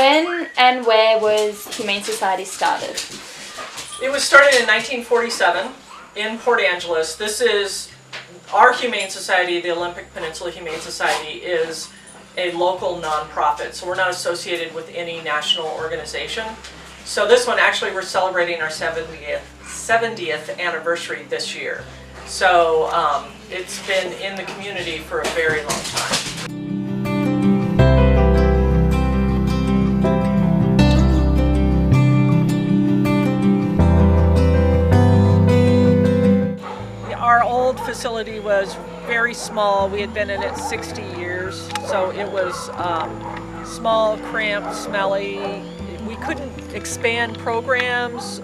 When and where was Humane Society started? It was started in 1947 in Port Angeles. This is our Humane Society, the Olympic Peninsula Humane Society, is a local nonprofit, so we're not associated with any national organization. So this one, actually, we're celebrating our 70th anniversary this year. So it's been in the community for a very long time. Our old facility was very small. We had been in it 60 years, so it was small, cramped, smelly. We couldn't expand programs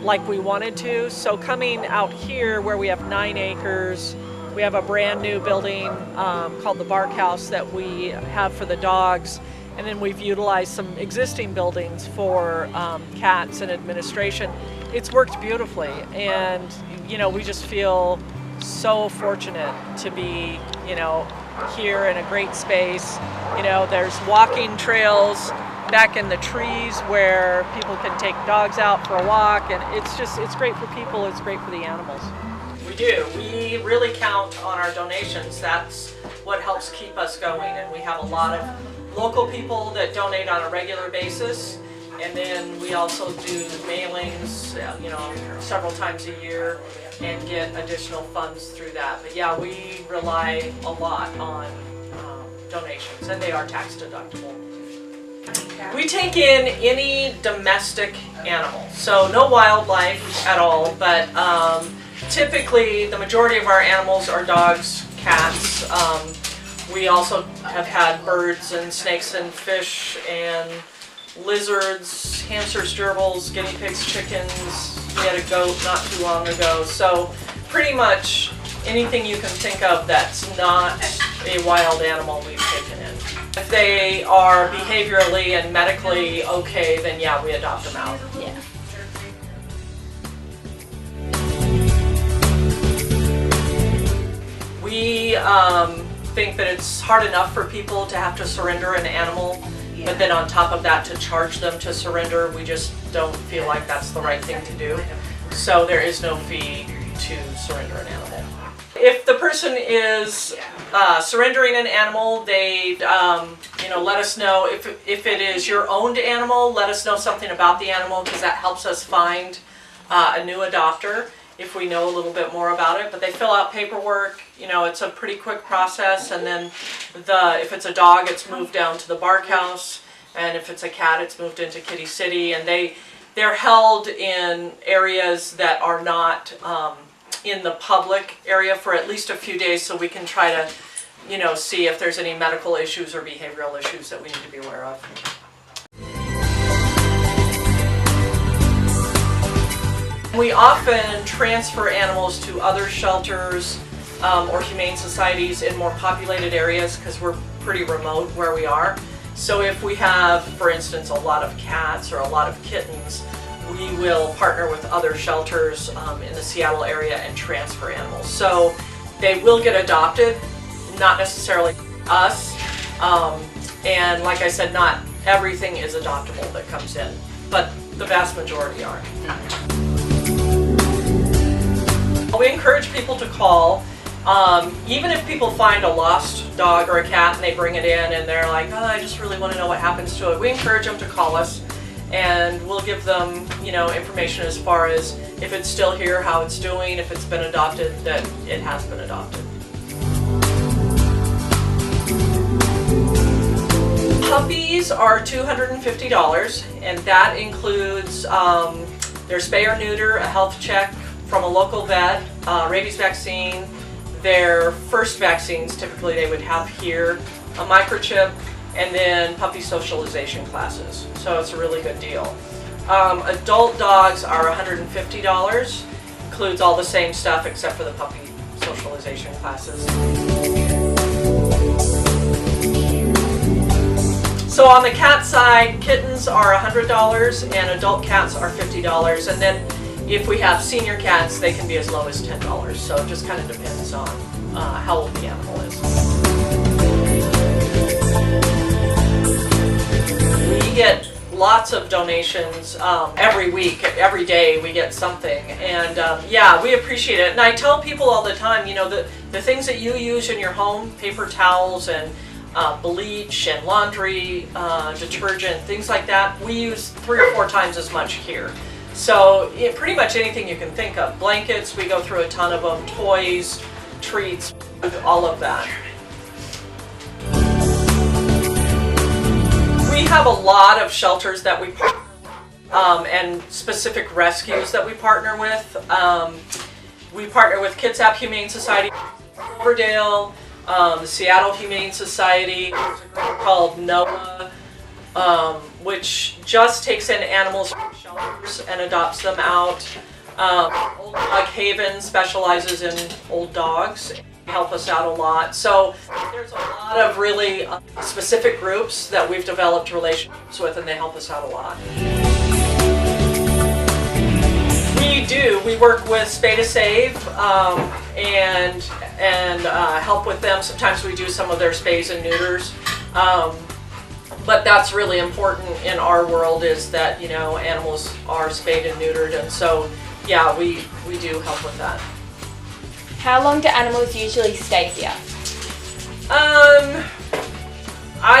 like we wanted to, so coming out here where we have 9 acres, we have a brand new building called the Bark House that we have for the dogs, and then we've utilized some existing buildings for cats and administration. It's worked beautifully, and you know, we just feel so fortunate to be, you know, here in a great space. You know, there's walking trails back in the trees where people can take dogs out for a walk, and it's great for people, it's great for the animals. We do. We really count on our donations. That's what helps keep us going, and we have a lot of local people that donate on a regular basis, and then we also do mailings, you know, several times a year and get additional funds through that. But yeah, we rely a lot on donations, and they are tax deductible. We take in any domestic animal, so no wildlife at all, but typically the majority of our animals are dogs, cats. We also have had birds and snakes and fish and lizards, hamsters, gerbils, guinea pigs, chickens. We had a goat not too long ago, so pretty much anything you can think of that's not a wild animal we've taken in. If they are behaviorally and medically okay, then yeah, we adopt them out. Yeah. We think that it's hard enough for people to have to surrender an animal, but then on top of that to charge them to surrender, we just don't feel like that's the right thing to do. So there is no fee to surrender an animal. If the person is surrendering an animal, they you know, let us know. If it is your owned animal, let us know something about the animal, because that helps us find a new adopter if we know a little bit more about it. But they fill out paperwork. You know, it's a pretty quick process, and then if it's a dog, it's moved down to the Bark House, and if it's a cat, it's moved into Kitty City, and they're held in areas that are not in the public area for at least a few days, so we can try to, you know, see if there's any medical issues or behavioral issues that we need to be aware of. We often transfer animals to other shelters or humane societies in more populated areas, because we're pretty remote where we are. So if we have, for instance, a lot of cats or a lot of kittens, we will partner with other shelters in the Seattle area and transfer animals. So they will get adopted, not necessarily us. And like I said, not everything is adoptable that comes in, but the vast majority are. We encourage people to call. Even if people find a lost dog or a cat and they bring it in and they're like, oh, I just really want to know what happens to it, we encourage them to call us, and we'll give them, you know, information as far as if it's still here, how it's doing, if it's been adopted, that it has been adopted. Puppies are $250, and that includes their spay or neuter, a health check from a local vet, rabies vaccine, their first vaccines typically they would have here, a microchip, and then puppy socialization classes. So it's a really good deal. Adult dogs are $150, includes all the same stuff except for the puppy socialization classes. So on the cat side, kittens are $100 and adult cats are $50, and then if we have senior cats, they can be as low as $10. So it just kind of depends on how old the animal is. lots of donations every week, every day we get something, and yeah, we appreciate it. And I tell people all the time, you know, the things that you use in your home, paper towels and bleach and laundry, detergent, things like that, we use 3 or 4 times as much here. So pretty much anything you can think of. Blankets, we go through a ton of them, toys, treats, all of that. We have a lot of shelters that we partner with, and specific rescues that we partner with. We partner with Kitsap Humane Society, Riverdale, the Seattle Humane Society. There's a group called NOAA, which just takes in animals from shelters and adopts them out. Old Dog Haven specializes in old dogs. They help us out a lot. So there's a lot of really specific groups that we've developed relationships with, and they help us out a lot. We work with Spay to Save and help with them. Sometimes we do some of their spays and neuters. But that's really important in our world, is that, you know, animals are spayed and neutered, and so yeah, we do help with that. How long do animals usually stay here? I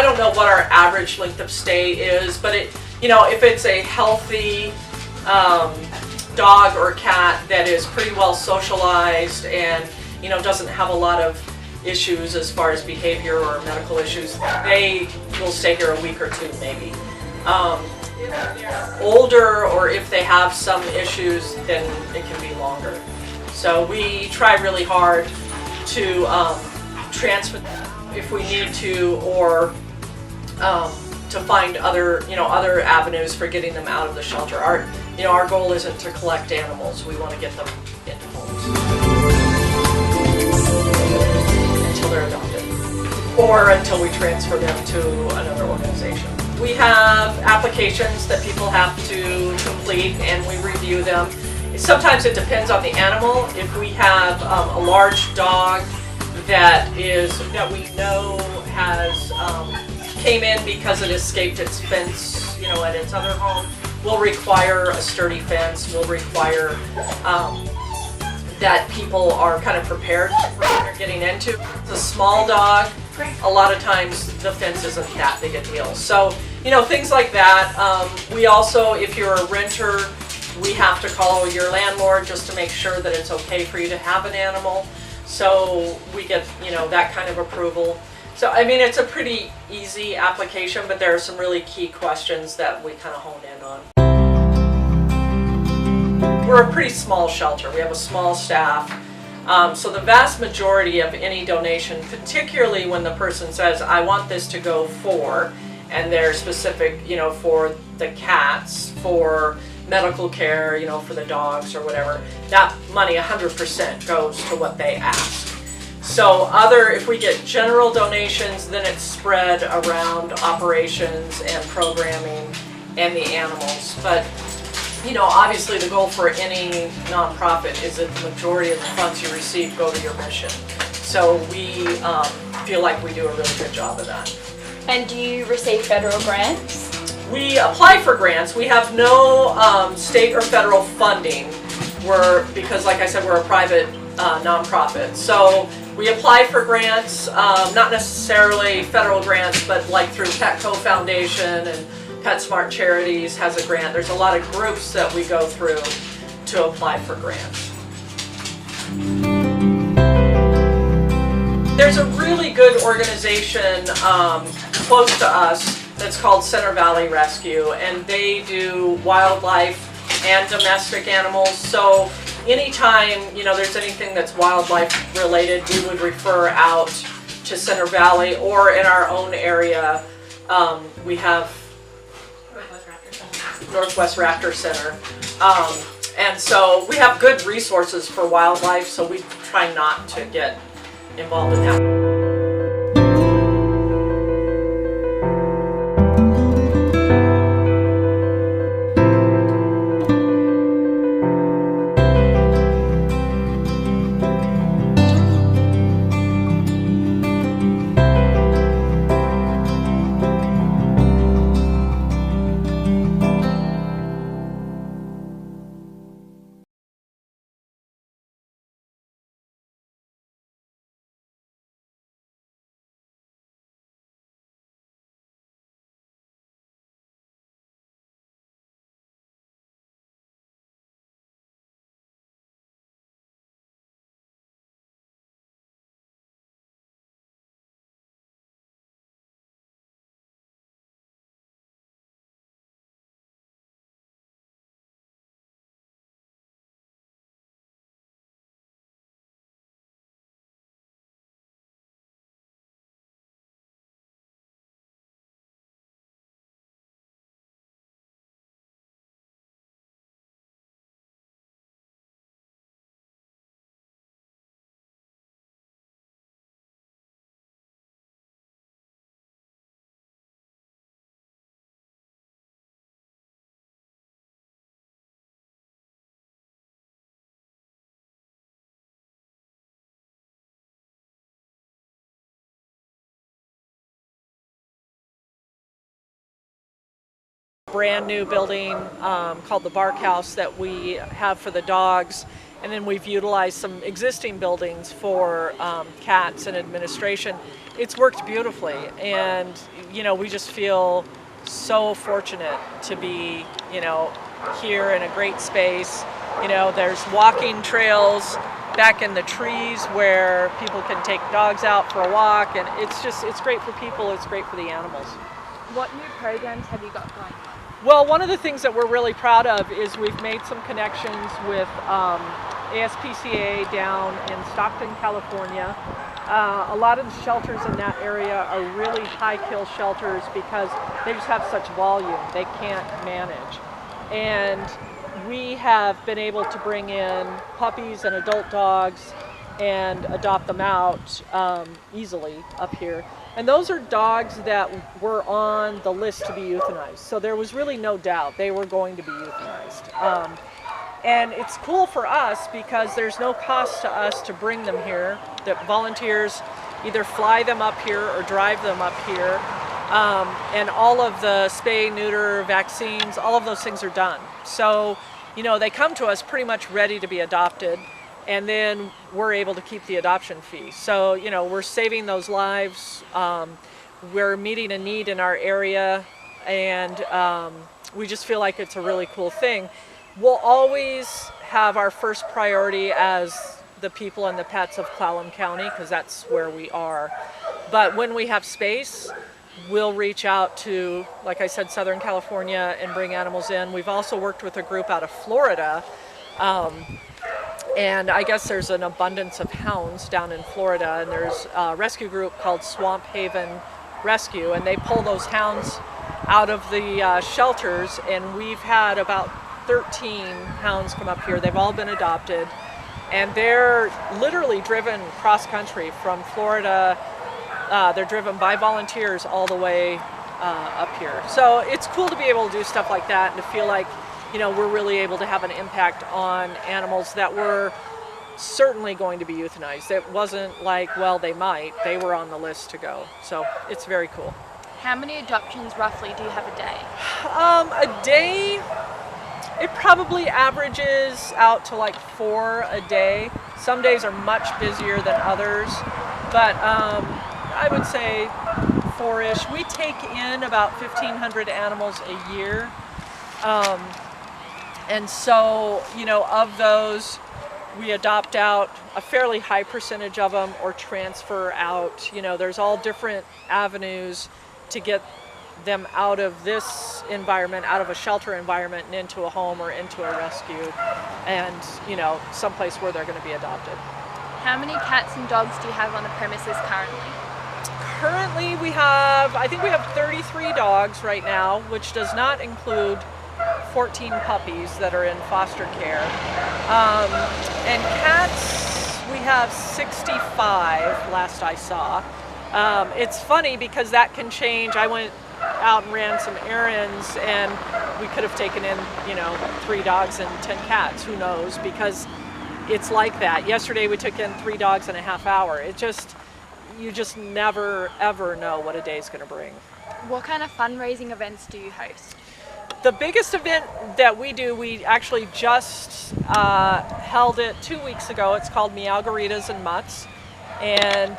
don't know what our average length of stay is, but it, you know, if it's a healthy dog or cat that is pretty well socialized and, you know, doesn't have a lot of issues as far as behavior or medical issues, they will stay here a week or 2 maybe. If they're older or if they have some issues, then it can be longer. So we try really hard to transfer them if we need to, or to find other, you know, other avenues for getting them out of the shelter. Our goal isn't to collect animals. We want to get them into homes until they're adopted, or until we transfer them to another organization. We have applications that people have to complete, and we review them. Sometimes it depends on the animal. If we have a large dog that we know has came in because it escaped its fence, you know, at its other home, we'll require a sturdy fence. We'll require that people are kind of prepared for what they're getting into. It's a small dog. A lot of times the fence isn't that big a deal. So, you know, things like that. We also, if you're a renter, we have to call your landlord just to make sure that it's okay for you to have an animal. So we get, you know, that kind of approval. So, I mean, it's a pretty easy application, but there are some really key questions that we kind of hone in on. We're a pretty small shelter. We have a small staff. So the vast majority of any donation, particularly when the person says, I want this to go for, and they're specific, you know, for the cats, for medical care, you know, for the dogs or whatever, that money 100% goes to what they ask. So if we get general donations, then it's spread around operations and programming and the animals. But, you know, obviously the goal for any nonprofit is that the majority of the funds you receive go to your mission. So we feel like we do a really good job of that. And do you receive federal grants? We apply for grants. We have no state or federal funding. Because like I said, we're a private nonprofit. So we apply for grants, not necessarily federal grants, but like through Petco Foundation and PetSmart Charities has a grant. There's a lot of groups that we go through to apply for grants. There's a really good organization close to us that's called Center Valley Rescue, and they do wildlife and domestic animals. So anytime, you know, there's anything that's wildlife related, we would refer out to Center Valley, or in our own area, we have Northwest Raptor Center. And so we have good resources for wildlife, so we try not to get involved in that. brand new building called the Bark House that we have for the dogs. And then we've utilized some existing buildings for cats and administration. It's worked beautifully, and we just feel so fortunate to be here in a great space. There's walking trails back in the trees where people can take dogs out for a walk, and it's great for people, it's great for the animals. What new programs have you got going on? Well, one of the things that we're really proud of is we've made some connections with ASPCA down in Stockton, California. A lot of the shelters in that area are really high-kill shelters because they just have such volume they can't manage. And we have been able to bring in puppies and adult dogs and adopt them out easily up here. And those are dogs that were on the list to be euthanized. So there was really no doubt they were going to be euthanized. And it's cool for us because there's no cost to us to bring them here. The volunteers either fly them up here or drive them up here. And all of the spay, neuter, vaccines, all of those things are done. So, they come to us pretty much ready to be adopted, and then we're able to keep the adoption fee. So, we're saving those lives. We're meeting a need in our area, and we just feel like it's a really cool thing. We'll always have our first priority as the people and the pets of Clallam County, because that's where we are. But when we have space, we'll reach out to, like I said, Southern California and bring animals in. We've also worked with a group out of Florida, and I guess there's an abundance of hounds down in Florida, and there's a rescue group called Swamp Haven Rescue, and they pull those hounds out of the shelters, and we've had about 13 hounds come up here. They've all been adopted, and they're literally driven cross country from Florida. They're driven by volunteers all the way up here. So it's cool to be able to do stuff like that and to feel like, we're really able to have an impact on animals that were certainly going to be euthanized. It wasn't like, well, they might. They were on the list to go. So it's very cool. How many adoptions roughly do you have a day? A day, it probably averages out to like 4 a day. Some days are much busier than others, but I would say 4-ish. We take in about 1,500 animals a year. And so, of those, we adopt out a fairly high percentage of them or transfer out. There's all different avenues to get them out of this environment, out of a shelter environment, and into a home or into a rescue, and someplace where they're going to be adopted. How many cats and dogs do you have on the premises currently? Currently I think we have 33 dogs right now, which does not include 14 puppies that are in foster care. And cats, we have 65 last I saw. It's funny because that can change. I went out and ran some errands, and we could have taken in 3 dogs and 10 cats, who knows, because it's like that. Yesterday we took in 3 dogs in a half hour. You just never ever know what a day's going to bring. What kind of fundraising events do you host? The biggest event that we do, we actually just held it 2 weeks ago. It's called Meowgaritas and Mutts. And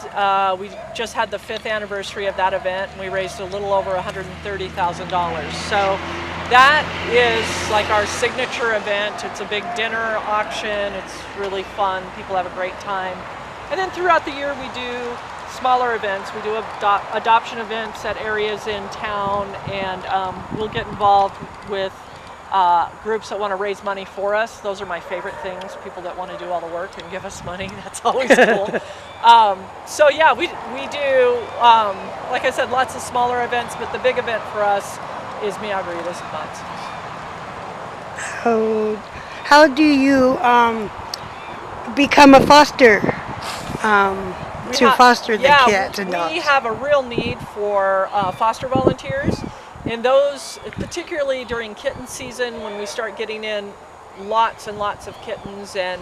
we just had the 5th anniversary of that event, and we raised a little over $130,000. So that is like our signature event. It's a big dinner auction. It's really fun. People have a great time. And then throughout the year we do smaller events. We do adoption events at areas in town, and we'll get involved with groups that want to raise money for us. Those are my favorite things, people that want to do all the work and give us money. That's always cool. So yeah, we do, like I said, lots of smaller events, but the big event for us is Meowgaritas and Mutts. How do you become a foster? Foster the cats and dogs. We have a real need for foster volunteers, and those, particularly during kitten season, when we start getting in lots and lots of kittens, and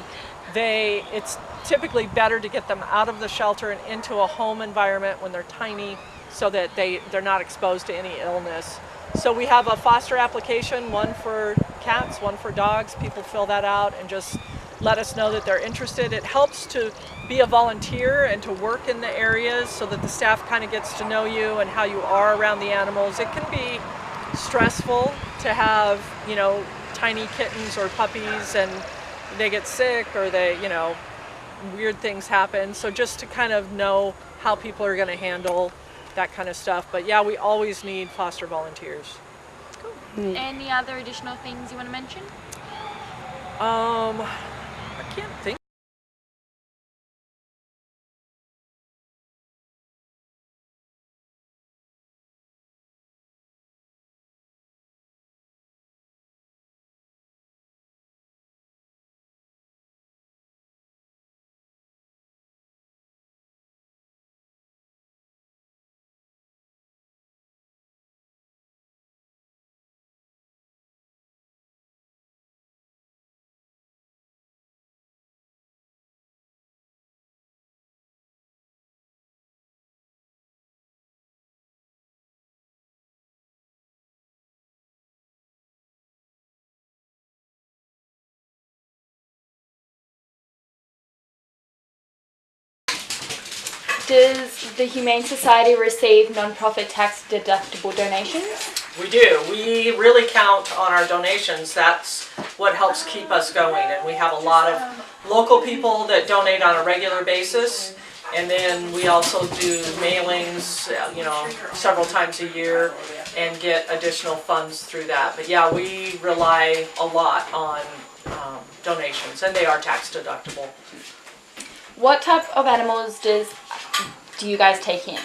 it's typically better to get them out of the shelter and into a home environment when they're tiny, so that they're not exposed to any illness. So we have a foster application, one for cats, one for dogs. People fill that out and just let us know that they're interested. It helps to be a volunteer and to work in the areas so that the staff kind of gets to know you and how you are around the animals. It can be stressful to have, you know, tiny kittens or puppies and they get sick or they, you know, weird things happen. So just to kind of know how people are going to handle that kind of stuff. But yeah, we always need foster volunteers. Cool. Any other additional things you want to mention? I can't think. Does the Humane Society receive non-profit tax deductible donations? We do. We really count on our donations. That's what helps keep us going. And we have a lot of local people that donate on a regular basis. And then we also do mailings, you know, several times a year and get additional funds through that. But yeah, we rely a lot on donations and they are tax deductible. What type of animals do you guys take in?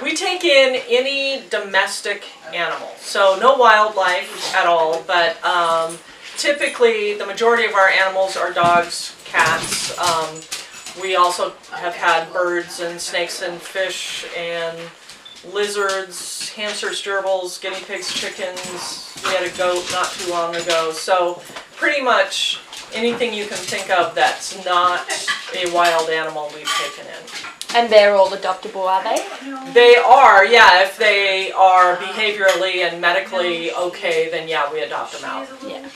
We take in any domestic animal, so no wildlife at all, but typically the majority of our animals are dogs, cats. We also have had birds and snakes and fish and lizards, hamsters, gerbils, guinea pigs, chickens. We had a goat not too long ago, so pretty much anything you can think of that's not a wild animal we've taken in. And they're all adoptable, are they? They are, yeah. If they are behaviorally and medically okay, then yeah, we adopt them out. Yeah.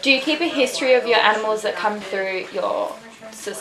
Do you keep a history of your animals that come through your society?